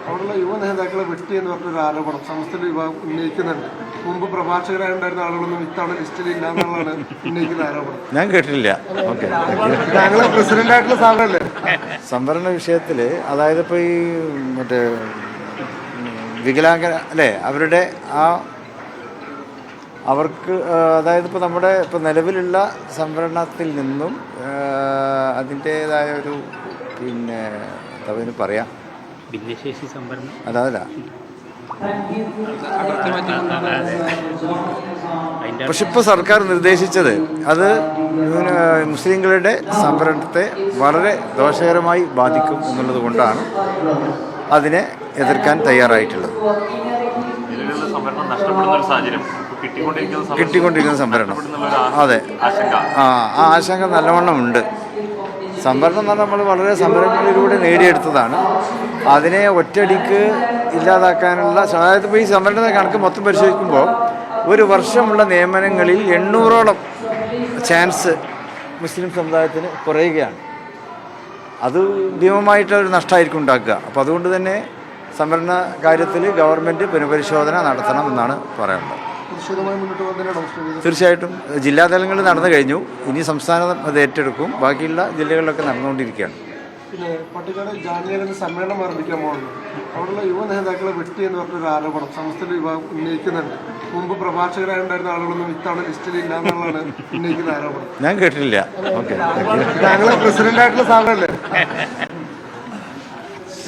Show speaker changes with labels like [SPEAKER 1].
[SPEAKER 1] അവിടെയുള്ള യുവ നേതാക്കളെ വെട്ടി എന്ന് പറഞ്ഞൊരു ആരോപണം സമസ്തയുടെ വിഭാഗം ഉന്നയിക്കുന്നുണ്ട്. മുമ്പ് പ്രഭാഷകരായിട്ടുണ്ടായിരുന്ന ആളുകളൊന്നും ഇത്തവണ ലിസ്റ്റിലില്ല എന്നുള്ളതാണ് ഉന്നയിക്കുന്ന ആരോപണം.
[SPEAKER 2] ഞാൻ കേട്ടിട്ടില്ല. ഓക്കെ,
[SPEAKER 1] താങ്കൾ പ്രസിഡന്റ് ആയിട്ടുള്ള സാധനമല്ലേ
[SPEAKER 2] സംവരണ വിഷയത്തിൽ? അതായത് ഇപ്പോൾ ഈ മറ്റേ വികലാംഗ അല്ലേ, അവരുടെ അവർക്ക് അതായത് ഇപ്പോൾ നമ്മുടെ ഇപ്പോൾ നിലവിലുള്ള സംവരണത്തിൽ നിന്നും അതിൻ്റേതായ ഒരു പിന്നെ എന്താ പറയാം,
[SPEAKER 3] ഭിന്നശേഷി സംവരണം
[SPEAKER 2] അതല്ല. പക്ഷെ ഇപ്പോൾ സർക്കാർ നിർദ്ദേശിച്ചത് അത് മുസ്ലിങ്ങളുടെ സംവരണത്തെ വളരെ ദോഷകരമായി ബാധിക്കും എന്നുള്ളത് കൊണ്ടാണ് അതിനെ എതിർക്കാൻ തയ്യാറായിട്ടുള്ളത്. കിട്ടിക്കൊണ്ടിരിക്കുന്ന സംവരണം, അതെ, ആ ആശങ്ക നല്ലവണ്ണം ഉണ്ട്. സംവരണം എന്ന് പറഞ്ഞാൽ നമ്മൾ വളരെ സമരങ്ങളിലൂടെ നേടിയെടുത്തതാണ്. അതിനെ ഒറ്റയടിക്ക് ഇല്ലാതാക്കാനുള്ള, അതായത് ഇപ്പോൾ ഈ സംവരണ കണക്ക് മൊത്തം പരിശോധിക്കുമ്പോൾ ഒരു വർഷമുള്ള നിയമനങ്ങളിൽ 800ഓളം ചാൻസ് മുസ്ലിം സമുദായത്തിന് കുറയുകയാണ്. അത് ഭീമമായിട്ടൊരു നഷ്ടമായിരിക്കും ഉണ്ടാക്കുക. അപ്പോൾ അതുകൊണ്ട് തന്നെ സംവരണ കാര്യത്തിൽ ഗവൺമെൻറ് പുനഃപരിശോധന നടത്തണമെന്നാണ് പറയാനുള്ളത്. തീർച്ചയായിട്ടും ജില്ലാ തലങ്ങളിൽ നടന്നു കഴിഞ്ഞു. ഇനി സംസ്ഥാനം അത് ഏറ്റെടുക്കും. ബാക്കിയുള്ള ജില്ലകളിലൊക്കെ നടന്നുകൊണ്ടിരിക്കുകയാണ്.
[SPEAKER 1] പിന്നെ പട്ടിക്കാട് ജാമ്യയിൽ സമ്മേളനം ആരംഭിക്കാൻ പോകുന്നു. അവിടെയുള്ള യുവ നേതാക്കളെ വെട്ടി എന്ന് പറഞ്ഞൊരു ആരോപണം സമസ്തയുടെ വിഭാഗം ഉന്നയിക്കുന്നുണ്ട്. മുമ്പ് പ്രഭാഷകരായിട്ടുണ്ടായിരുന്ന ആളുകളൊന്നും ഇത്തവണ ലിസ്റ്റിലില്ല എന്നുള്ളതാണ് ഉന്നയിക്കുന്ന ആരോപണം.
[SPEAKER 2] ഞാൻ കേട്ടിട്ടില്ല. ഓക്കെ,
[SPEAKER 1] താങ്കൾ പ്രസിഡന്റ് ആയിട്ടുള്ള സാധനമല്ലേ